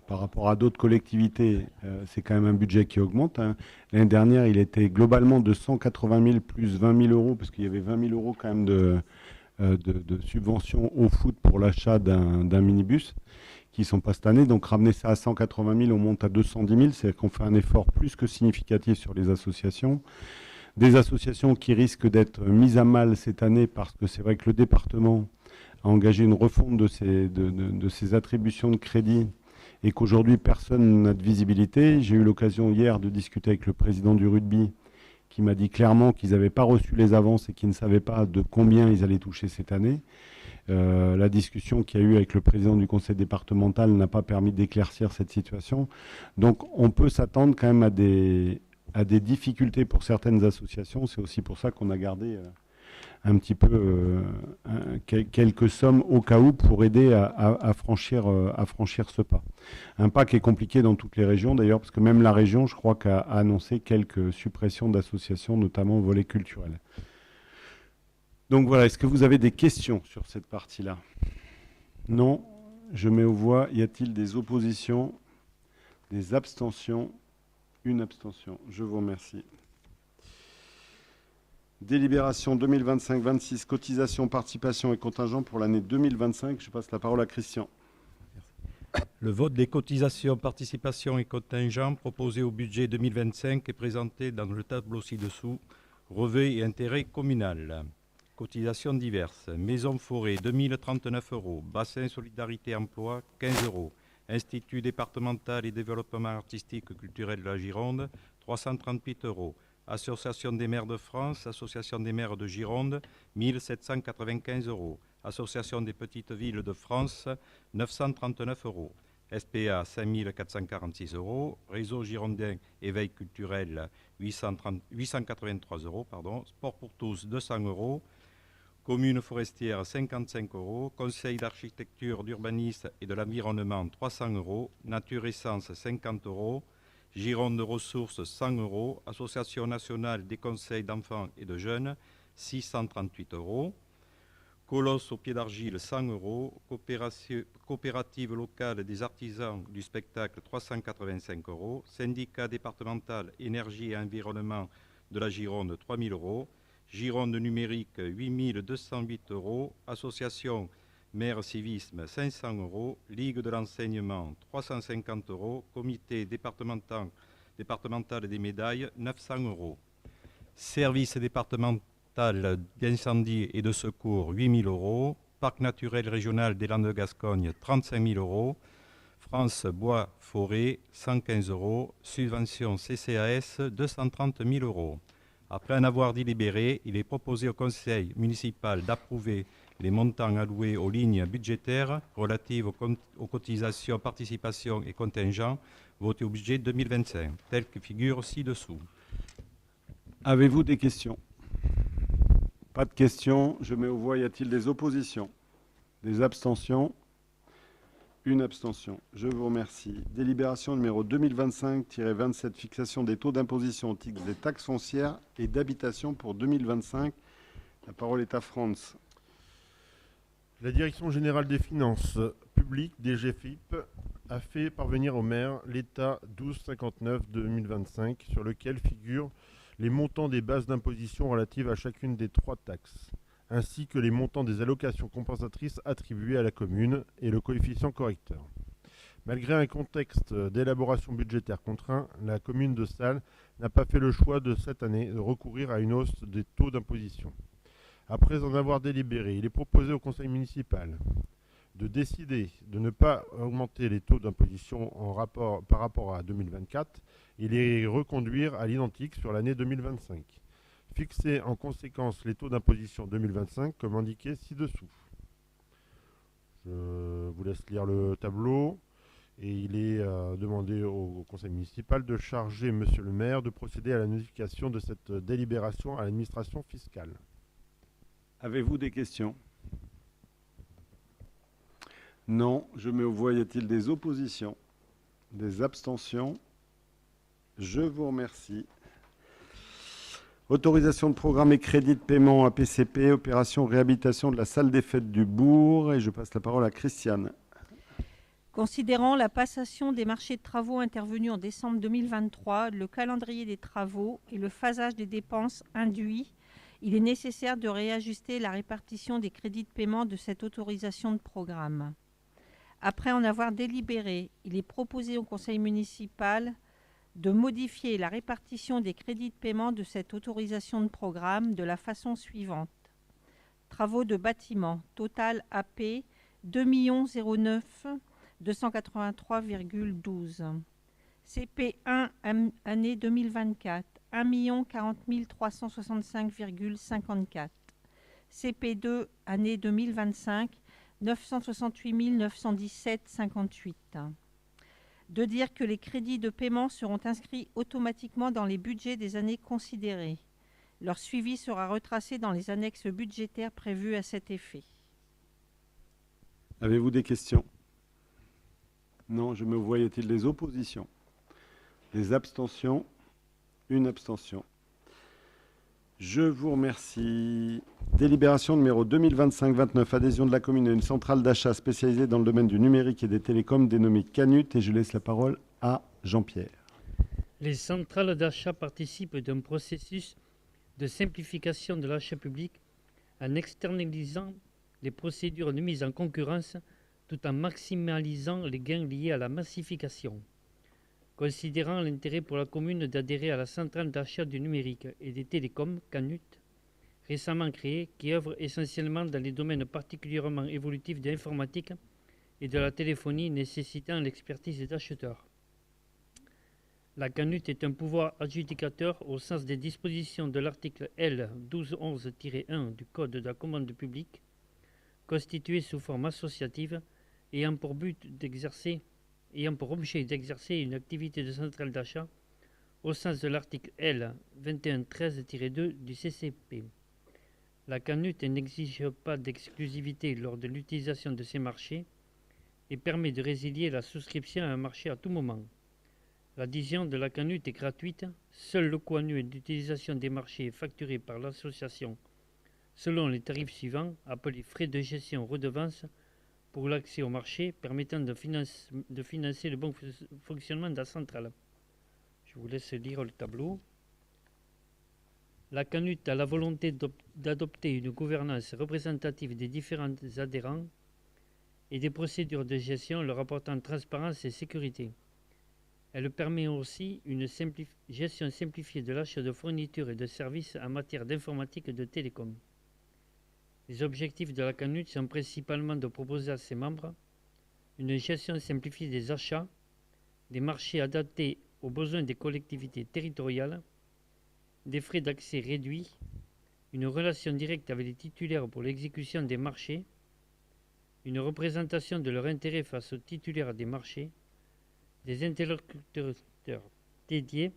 par rapport à d'autres collectivités, c'est quand même un budget qui augmente. Hein. L'année dernière, il était globalement de 180 000 plus 20 000 € parce qu'il y avait 20 000 € quand même de subventions au foot pour l'achat d'un minibus qui ne sont pas cette année. Donc ramener ça à 180 000, on monte à 210 000, c'est-à-dire qu'on fait un effort plus que significatif sur les associations. Des associations qui risquent d'être mises à mal cette année parce que c'est vrai que le département a engagé une refonte de ces attributions de crédit et qu'aujourd'hui personne n'a de visibilité. J'ai eu l'occasion hier de discuter avec le président du rugby qui m'a dit clairement qu'ils n'avaient pas reçu les avances et qu'ils ne savaient pas de combien ils allaient toucher cette année. La discussion qu'il y a eu avec le président du conseil départemental n'a pas permis d'éclaircir cette situation. Donc on peut s'attendre quand même à des difficultés pour certaines associations. C'est aussi pour ça qu'on a gardé un petit peu quelques sommes au cas où pour aider à franchir ce pas. Un pas qui est compliqué dans toutes les régions d'ailleurs, parce que même la région, je crois, qu'a annoncé quelques suppressions d'associations, notamment au volet culturel. Donc voilà, est-ce que vous avez des questions sur cette partie-là? Non, je mets aux voix. Y a-t-il des oppositions? Des abstentions? Une abstention. Je vous remercie. Délibération 2025-26, cotisation, participation et contingent pour l'année 2025. Je passe la parole à Christian. Le vote des cotisations, participations et contingents proposés au budget 2025 est présenté dans le tableau ci-dessous. Revêt et intérêt communal. Cotisations diverses. Maison Forêt, 2039 €. Bassin Solidarité Emploi, 15 €. Institut départemental et développement artistique et culturel de la Gironde, 338 €. Association des maires de France, Association des maires de Gironde, 1795 €. Association des petites villes de France, 939 €. SPA, 5446 €. Réseau girondin éveil culturel, 883 €. Sport pour tous, 200 €. Commune forestière, 55 €. Conseil d'architecture, d'urbanisme et de l'environnement, 300 €. Nature Essence, 50 €. Gironde Ressources, 100 €. Association nationale des conseils d'enfants et de jeunes, 638 €. Colosse au pied d'argile, 100 €. Coopérative locale des artisans du spectacle, 385 €. Syndicat départemental énergie et environnement de la Gironde, 3 000 €. Gironde numérique, 8 208 €. Association maire civisme, 500 €. Ligue de l'enseignement, 350 €. Comité départemental des médailles, 900 €. Service départemental d'incendie et de secours, 8 000 €. Parc naturel régional des Landes de Gascogne, 35 000 euros. France Bois Forêt, 115 euros. Subvention CCAS, 230 000 euros. Après en avoir délibéré, il est proposé au Conseil municipal d'approuver les montants alloués aux lignes budgétaires relatives aux cotisations, participations et contingents votés au budget 2025, tels que figurent ci-dessous. Avez-vous des questions? Pas de questions. Je mets aux voix. Y a-t-il des oppositions? Des abstentions? Une abstention. Je vous remercie. Délibération numéro 2025-27, fixation des taux d'imposition au titre des taxes foncières et d'habitation pour 2025. La parole est à Franz. La Direction générale des finances publiques, DGFiP, a fait parvenir au maire l'État 1259-2025 sur lequel figurent les montants des bases d'imposition relatives à chacune des 3 taxes, ainsi que les montants des allocations compensatrices attribuées à la commune et le coefficient correcteur. Malgré un contexte d'élaboration budgétaire contraint, la commune de Salles n'a pas fait le choix de cette année de recourir à une hausse des taux d'imposition. Après en avoir délibéré, il est proposé au conseil municipal de décider de ne pas augmenter les taux d'imposition par rapport à 2024 et les reconduire à l'identique sur l'année 2025. Fixer en conséquence les taux d'imposition 2025 comme indiqué ci-dessous. Je vous laisse lire le tableau et il est demandé au conseil municipal de charger monsieur le maire de procéder à la notification de cette délibération à l'administration fiscale. Avez-vous des questions? Non. Je mets aux voix. Y a-t-il des oppositions? Des abstentions? Je vous remercie. Autorisation de programme et crédit de paiement à PCP, opération réhabilitation de la salle des fêtes du Bourg. Et je passe la parole à Christiane. Considérant la passation des marchés de travaux intervenus en décembre 2023, le calendrier des travaux et le phasage des dépenses induits, il est nécessaire de réajuster la répartition des crédits de paiement de cette autorisation de programme. Après en avoir délibéré, il est proposé au conseil municipal de modifier la répartition des crédits de paiement de cette autorisation de programme de la façon suivante. Travaux de bâtiment, total AP 2 09 283,12. CP1 année 2024 1 40 365,54. CP2 année 2025 968 917,58. De dire que les crédits de paiement seront inscrits automatiquement dans les budgets des années considérées. Leur suivi sera retracé dans les annexes budgétaires prévues à cet effet. Avez-vous des questions? Non. Je mets aux voix. Y a-t-il des oppositions? Des abstentions? Une abstention. Je vous remercie. Délibération numéro 2025-29, adhésion de la commune à une centrale d'achat spécialisée dans le domaine du numérique et des télécoms dénommée Canut. Et je laisse la parole à Jean-Pierre. Les centrales d'achat participent d'un processus de simplification de l'achat public en externalisant les procédures de mise en concurrence tout en maximalisant les gains liés à la massification. Considérant l'intérêt pour la commune d'adhérer à la centrale d'achat du numérique et des télécoms, Canut, récemment créée, qui œuvre essentiellement dans les domaines particulièrement évolutifs de l'informatique et de la téléphonie nécessitant l'expertise d'acheteurs. La Canut est un pouvoir adjudicateur au sens des dispositions de l'article L 1211-1 du Code de la commande publique, constitué sous forme associative, ayant pour objet d'exercer une activité de centrale d'achat au sens de l'article L 2113-2 du CCP. La Canut n'exige pas d'exclusivité lors de l'utilisation de ces marchés et permet de résilier la souscription à un marché à tout moment. L'adhésion de la Canut est gratuite, seul le coût annuel d'utilisation des marchés est facturé par l'association selon les tarifs suivants, appelés frais de gestion redevance, pour l'accès au marché permettant de financer le bon fonctionnement de la centrale. Je vous laisse lire le tableau. La Canut a la volonté d'adopter une gouvernance représentative des différents adhérents et des procédures de gestion leur apportant transparence et sécurité. Elle permet aussi une gestion simplifiée de l'achat de fournitures et de services en matière d'informatique et de télécom. Les objectifs de la CANUT sont principalement de proposer à ses membres une gestion simplifiée des achats, des marchés adaptés aux besoins des collectivités territoriales, des frais d'accès réduits, une relation directe avec les titulaires pour l'exécution des marchés, une représentation de leur intérêt face aux titulaires des marchés, des interlocuteurs dédiés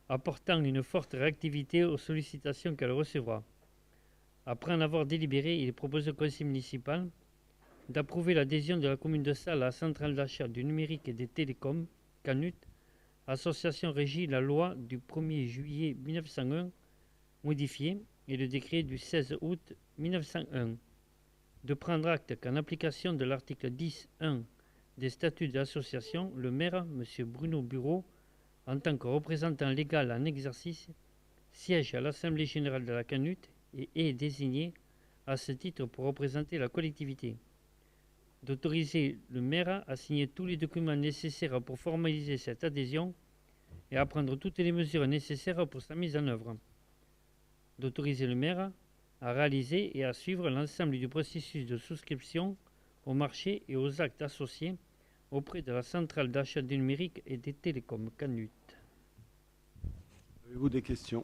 apportant une forte réactivité aux sollicitations qu'elle recevra. Après en avoir délibéré, il est proposé au conseil municipal d'approuver l'adhésion de la commune de Salles à la centrale d'achat du numérique et des télécoms, CANUT, association régie la loi du 1er juillet 1901, modifiée, et le décret du 16 août 1901. De prendre acte qu'en application de l'article 10.1 des statuts de l'association, le maire, M. Bruno Bureau, en tant que représentant légal en exercice, siège à l'Assemblée générale de la CANUT et est désigné à ce titre pour représenter la collectivité. D'autoriser le maire à signer tous les documents nécessaires pour formaliser cette adhésion et à prendre toutes les mesures nécessaires pour sa mise en œuvre. D'autoriser le maire à réaliser et à suivre l'ensemble du processus de souscription au marché et aux actes associés auprès de la centrale d'achat du numérique et des télécoms CANUT. Avez-vous des questions?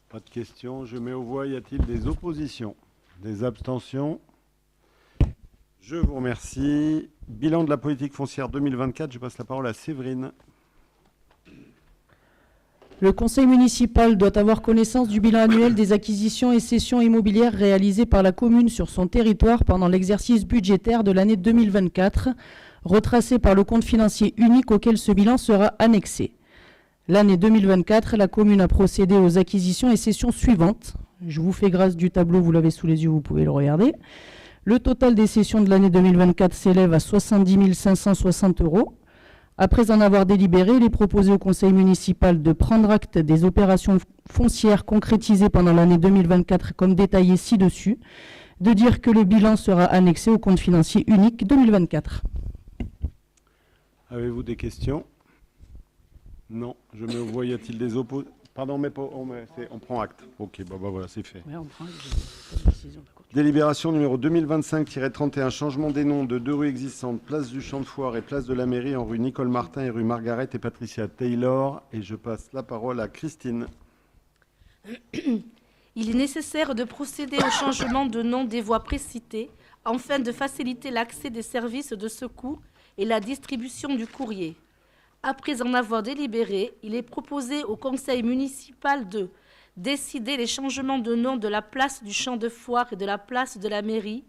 Pas de questions. Je mets aux voix. Y a-t-il des oppositions? Des abstentions? Je vous remercie. Bilan de la politique foncière 2024. Je passe la parole à Séverine. Le conseil municipal doit avoir connaissance du bilan annuel des acquisitions et cessions immobilières réalisées par la commune sur son territoire pendant l'exercice budgétaire de l'année 2024, retracé par le compte financier unique auquel ce bilan sera annexé. L'année 2024, la commune a procédé aux acquisitions et cessions suivantes. Je vous fais grâce du tableau, vous l'avez sous les yeux, vous pouvez le regarder. Le total des cessions de l'année 2024 s'élève à 70 560 €. Après en avoir délibéré, il est proposé au conseil municipal de prendre acte des opérations foncières concrétisées pendant l'année 2024 comme détaillé ci-dessus, de dire que le bilan sera annexé au compte financier unique 2024. Avez-vous des questions? Non. Je mets aux voix. Y a-t-il des oppositions? Pardon, mais on prend acte. Ok, bah voilà, c'est fait. Ouais, on prend la décision. Délibération numéro 2025-31, changement des noms de deux rues existantes, place du Champ de Foire et place de la Mairie en rue Nicole Martin et rue Margaret et Patricia Taylor. Et je passe la parole à Christine. Il est nécessaire de procéder au changement de nom des voies précitées afin de faciliter l'accès des services de secours et la distribution du courrier. Après en avoir délibéré, il est proposé au conseil municipal de décider les changements de nom de la place du Champ de Foire et de la place de la Mairie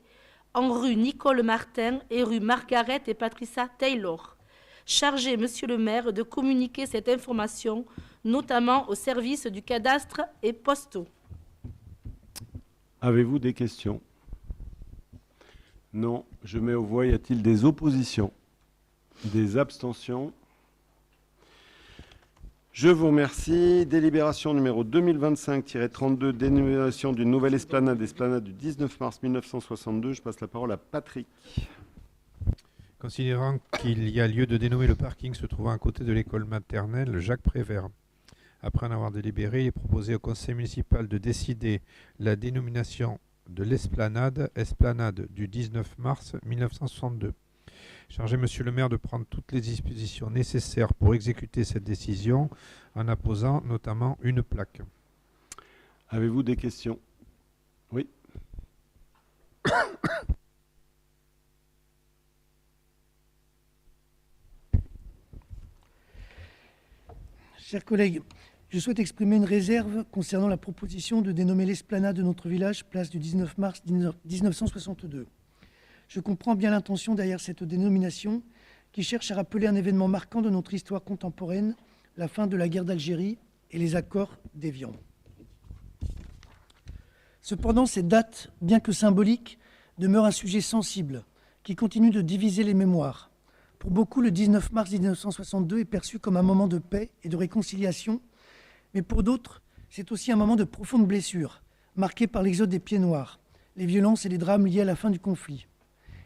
en rue Nicole Martin et rue Margaret et Patricia Taylor. Chargé, Monsieur le maire, de communiquer cette information, notamment au service du cadastre et postaux. Avez-vous des questions? Non. Je mets aux voix. Y a-t-il des oppositions? Des abstentions? Je vous remercie. Délibération numéro 2025-32, dénomination d'une nouvelle esplanade du 19 mars 1962. Je passe la parole à Patrick. Considérant qu'il y a lieu de dénommer le parking se trouvant à côté de l'école maternelle Jacques Prévert. Après en avoir délibéré, il est proposé au conseil municipal de décider la dénomination de l'esplanade, esplanade du 19 mars 1962. Chargé Monsieur le maire de prendre toutes les dispositions nécessaires pour exécuter cette décision en apposant notamment une plaque. Avez-vous des questions? Oui. Chers collègues, je souhaite exprimer une réserve concernant la proposition de dénommer l'esplanade de notre village place du 19 mars 1962. Je comprends bien l'intention derrière cette dénomination qui cherche à rappeler un événement marquant de notre histoire contemporaine, la fin de la guerre d'Algérie et les accords d'Évian. Cependant, cette date, bien que symbolique, demeure un sujet sensible qui continue de diviser les mémoires. Pour beaucoup, le 19 mars 1962 est perçu comme un moment de paix et de réconciliation, mais pour d'autres, c'est aussi un moment de profonde blessure, marqué par l'exode des pieds noirs, les violences et les drames liés à la fin du conflit.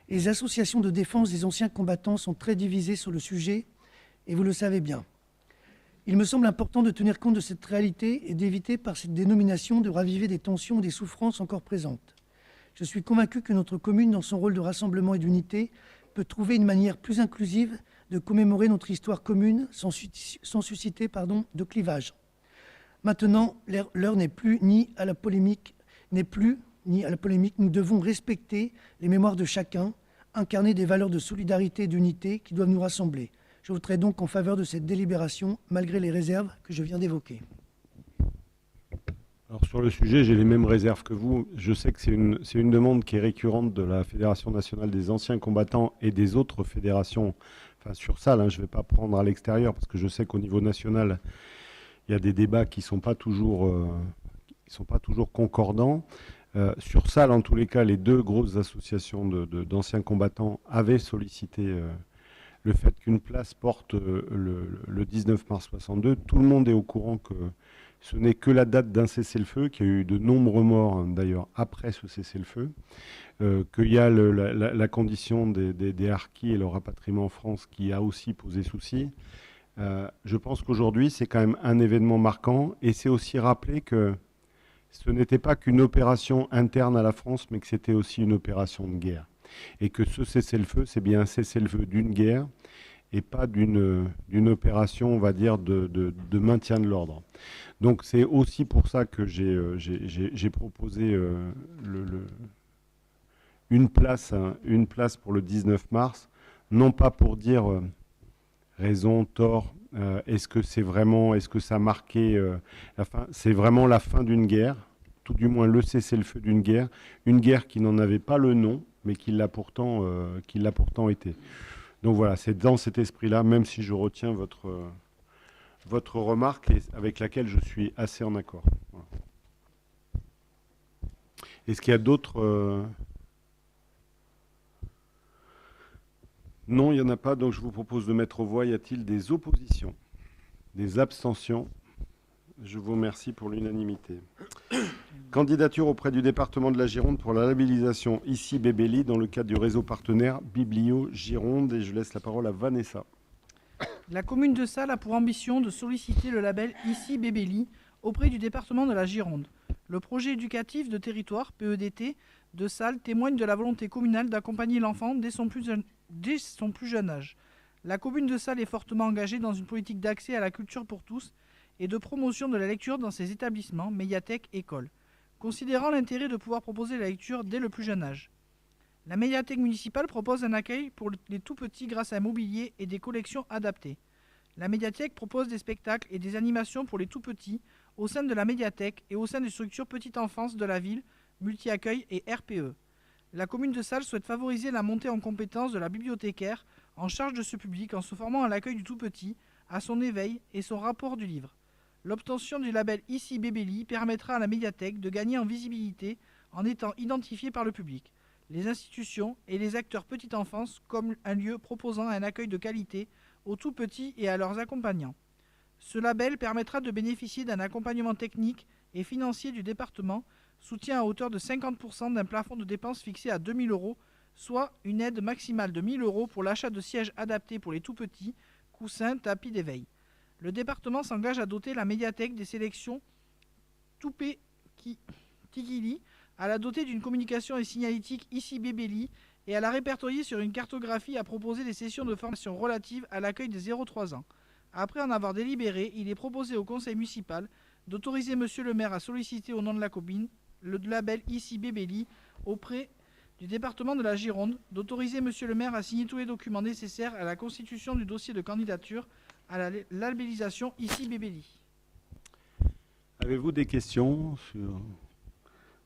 Les associations de défense des anciens combattants sont très divisées sur le sujet, et vous le savez bien. Il me semble important de tenir compte de cette réalité et d'éviter par cette dénomination de raviver des tensions ou des souffrances encore présentes. Je suis convaincu que notre commune, dans son rôle de rassemblement et d'unité, peut trouver une manière plus inclusive de commémorer notre histoire commune sans susciter de clivage. Maintenant, l'heure n'est plus ni à la polémique, nous devons respecter les mémoires de chacun, incarner des valeurs de solidarité et d'unité qui doivent nous rassembler. Je voterai donc en faveur de cette délibération, malgré les réserves que je viens d'évoquer. Alors sur le sujet, j'ai les mêmes réserves que vous. Je sais que c'est une demande qui est récurrente de la Fédération nationale des anciens combattants et des autres fédérations, enfin sur Salles, je ne vais pas prendre à l'extérieur, parce que je sais qu'au niveau national, il y a des débats qui ne sont pas toujours concordants. Sur Salles, en tous les cas, les deux grosses associations d'anciens combattants avaient sollicité le fait qu'une place porte le 19 mars 62. Tout le monde est au courant que ce n'est que la date d'un cessez-le-feu, qu'il y a eu de nombreux morts d'ailleurs après ce cessez-le-feu, qu'il y a la condition des harkis et leur rapatriement en France qui a aussi posé souci. Je pense qu'aujourd'hui, c'est quand même un événement marquant, et c'est aussi rappeler que ce n'était pas qu'une opération interne à la France, mais que c'était aussi une opération de guerre. Et que ce cessez-le-feu, c'est bien un cessez-le-feu d'une guerre et pas d'une opération, on va dire, de maintien de l'ordre. Donc c'est aussi pour ça que j'ai proposé une place pour le 19 mars, non pas pour dire raison, tort, est-ce que ça a marqué la fin? C'est vraiment la fin d'une guerre, tout du moins le cessez-le-feu d'une guerre, une guerre qui n'en avait pas le nom, mais qui l'a pourtant été. Donc voilà, c'est dans cet esprit-là, même si je retiens votre remarque et avec laquelle je suis assez en accord. Voilà. Est-ce qu'il y a d'autres Non, il n'y en a pas, donc je vous propose de mettre aux voix. Y a-t-il des oppositions? Des abstentions? Je vous remercie pour l'unanimité. Candidature auprès du département de la Gironde pour la labellisation Ici Bébéli dans le cadre du réseau partenaire Biblio Gironde. Et je laisse la parole à Vanessa. La commune de Salles a pour ambition de solliciter le label Ici Bébéli auprès du département de la Gironde. Le projet éducatif de territoire, PEDT, de Salles témoigne de la volonté communale d'accompagner l'enfant dès son plus jeune âge. La commune de Salles est fortement engagée dans une politique d'accès à la culture pour tous et de promotion de la lecture dans ses établissements, médiathèques, écoles, considérant l'intérêt de pouvoir proposer la lecture dès le plus jeune âge. La médiathèque municipale propose un accueil pour les tout-petits grâce à un mobilier et des collections adaptées. La médiathèque propose des spectacles et des animations pour les tout-petits au sein de la médiathèque et au sein des structures petite enfance de la ville, multi-accueil et RPE. La commune de Salles souhaite favoriser la montée en compétence de la bibliothécaire en charge de ce public en se formant à l'accueil du tout-petit, à son éveil et son rapport du livre. L'obtention du label Ici Bébéli permettra à la médiathèque de gagner en visibilité en étant identifiée par le public, les institutions et les acteurs petite enfance comme un lieu proposant un accueil de qualité aux tout-petits et à leurs accompagnants. Ce label permettra de bénéficier d'un accompagnement technique et financier du département, soutien à hauteur de 50% d'un plafond de dépenses fixé à 2 000 €, soit une aide maximale de 1 000 € pour l'achat de sièges adaptés pour les tout-petits, coussins, tapis d'éveil. Le département s'engage à doter la médiathèque des sélections Toupé Tigili, à la doter d'une communication et signalétique Ici Bébéli et à la répertorier sur une cartographie à proposer des sessions de formation relatives à l'accueil des 0-3 ans. Après en avoir délibéré, il est proposé au conseil municipal d'autoriser monsieur le maire à solliciter au nom de la commune le label Ici Bébéli auprès du département de la Gironde, d'autoriser monsieur le maire à signer tous les documents nécessaires à la constitution du dossier de candidature à la labellisation Ici Bébéli. Avez-vous des questions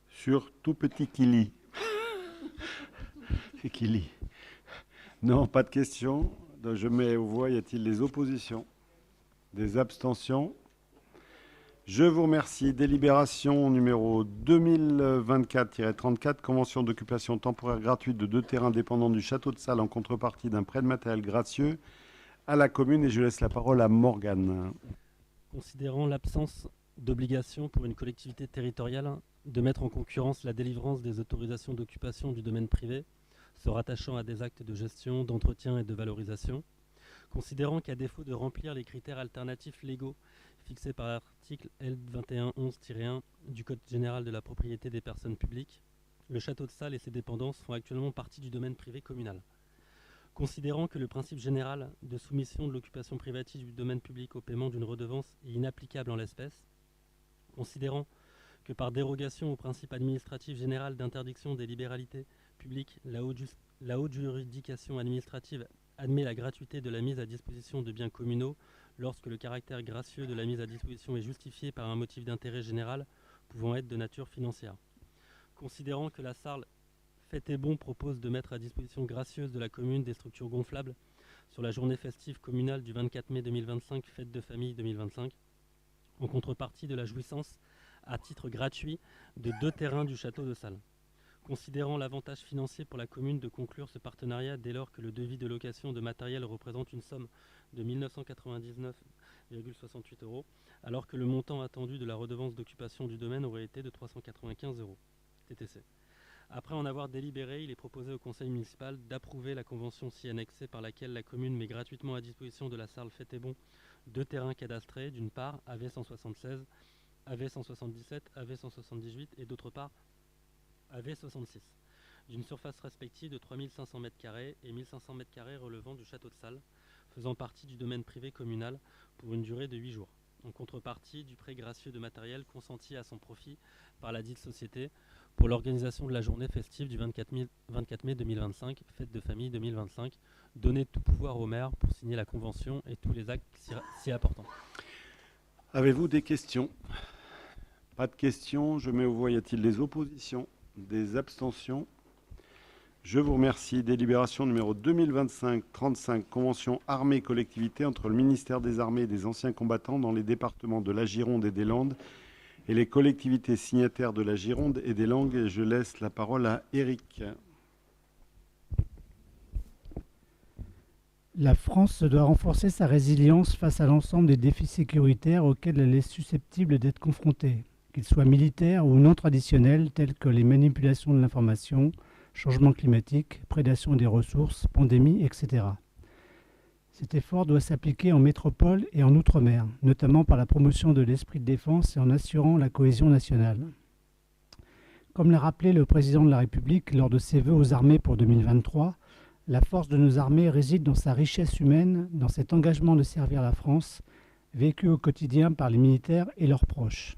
sur tout petit Kili? C'est Kili. Non, pas de questions. Donc je mets aux voix. Y a-t-il des oppositions? Des abstentions? Je vous remercie. Délibération numéro 2024-34, convention d'occupation temporaire gratuite de 2 terrains dépendants du château de Salles en contrepartie d'un prêt de matériel gracieux à la commune. Et je laisse la parole à Morgane. Considérant l'absence d'obligation pour une collectivité territoriale de mettre en concurrence la délivrance des autorisations d'occupation du domaine privé, se rattachant à des actes de gestion, d'entretien et de valorisation, Considérant qu'à défaut de remplir les critères alternatifs légaux fixés par l'article L2111-1 du Code général de la propriété des personnes publiques, le château de Salles et ses dépendances font actuellement partie du domaine privé communal. Considérant que le principe général de soumission de l'occupation privative du domaine public au paiement d'une redevance est inapplicable en l'espèce, considérant que par dérogation au principe administratif général d'interdiction des libéralités publiques, la haute juridiction administrative admet la gratuité de la mise à disposition de biens communaux lorsque le caractère gracieux de la mise à disposition est justifié par un motif d'intérêt général pouvant être de nature financière. Considérant que la Sarl Fait et Bon propose de mettre à disposition gracieuse de la commune des structures gonflables sur la journée festive communale du 24 mai 2025, fête de famille 2025, en contrepartie de la jouissance à titre gratuit de 2 terrains du château de Salles. Considérant l'avantage financier pour la commune de conclure ce partenariat dès lors que le devis de location de matériel représente une somme de 1 999,68 €, alors que le montant attendu de la redevance d'occupation du domaine aurait été de 395 € TTC. Après en avoir délibéré, il est proposé au conseil municipal d'approuver la convention ci annexée par laquelle la commune met gratuitement à disposition de la Sarl Fait et Bon 2 terrains cadastrés, d'une part AV 176, AV 177, AV 178 et d'autre part AV 66, d'une surface respective de 3500 m² et 1500 m² relevant du château de Salles, faisant partie du domaine privé communal pour une durée de 8 jours, en contrepartie du prêt gracieux de matériel consenti à son profit par la dite société pour l'organisation de la journée festive du 24 mai 2025, fête de famille 2025, donner tout pouvoir au maire pour signer la convention et tous les actes s'y apportant. Avez-vous des questions? Pas de questions. Je mets aux voix. Y a-t-il des oppositions? Des abstentions? Je vous remercie. Délibération numéro 2025-35, convention armée-collectivité entre le ministère des Armées et des Anciens Combattants dans les départements de la Gironde et des Landes et les collectivités signataires de la Gironde et des Landes. Et je laisse la parole à Éric. La France doit renforcer sa résilience face à l'ensemble des défis sécuritaires auxquels elle est susceptible d'être confrontée, qu'ils soient militaires ou non traditionnels, tels que les manipulations de l'information, changement climatique, prédation des ressources, pandémie, etc. Cet effort doit s'appliquer en métropole et en outre-mer, notamment par la promotion de l'esprit de défense et en assurant la cohésion nationale. Comme l'a rappelé le président de la République lors de ses vœux aux armées pour 2023, la force de nos armées réside dans sa richesse humaine, dans cet engagement de servir la France, vécu au quotidien par les militaires et leurs proches.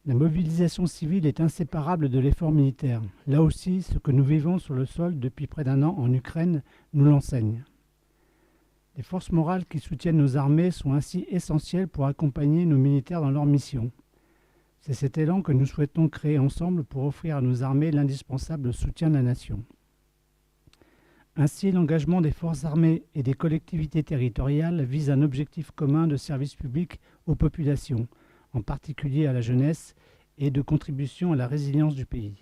La mobilisation civile est inséparable de l'effort militaire. Là aussi, ce que nous vivons sur le sol depuis près d'1 an en Ukraine nous l'enseigne. Les forces morales qui soutiennent nos armées sont ainsi essentielles pour accompagner nos militaires dans leur mission. C'est cet élan que nous souhaitons créer ensemble pour offrir à nos armées l'indispensable soutien de la nation. Ainsi, l'engagement des forces armées et des collectivités territoriales vise un objectif commun de service public aux populations, en particulier à la jeunesse, et de contribution à la résilience du pays.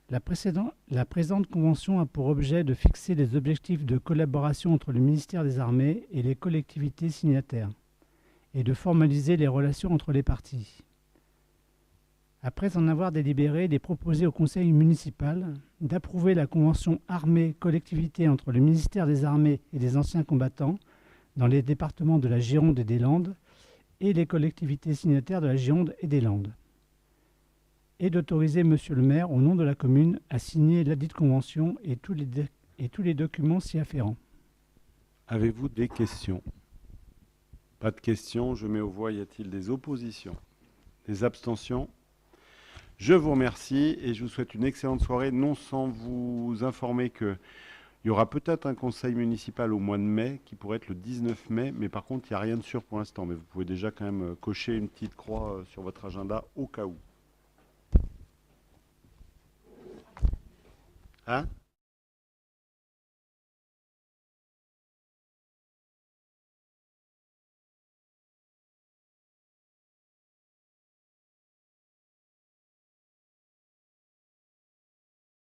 La présente convention a pour objet de fixer des objectifs de collaboration entre le ministère des Armées et les collectivités signataires, et de formaliser les relations entre les parties. Après en avoir délibéré, il est proposé au conseil municipal d'approuver la convention armée-collectivité entre le ministère des Armées et des Anciens Combattants dans les départements de la Gironde et des Landes et les collectivités signataires de la Gironde et des Landes, et d'autoriser Monsieur le maire, au nom de la commune, à signer ladite convention et tous les documents s'y afférents. Avez-vous des questions? Pas de questions. Je mets aux voix. Y a-t-il des oppositions? Des abstentions? Je vous remercie et je vous souhaite une excellente soirée, non sans vous informer qu'il y aura peut-être un conseil municipal au mois de mai, qui pourrait être le 19 mai, mais par contre, il n'y a rien de sûr pour l'instant. Mais vous pouvez déjà quand même cocher une petite croix sur votre agenda au cas où. Hein ?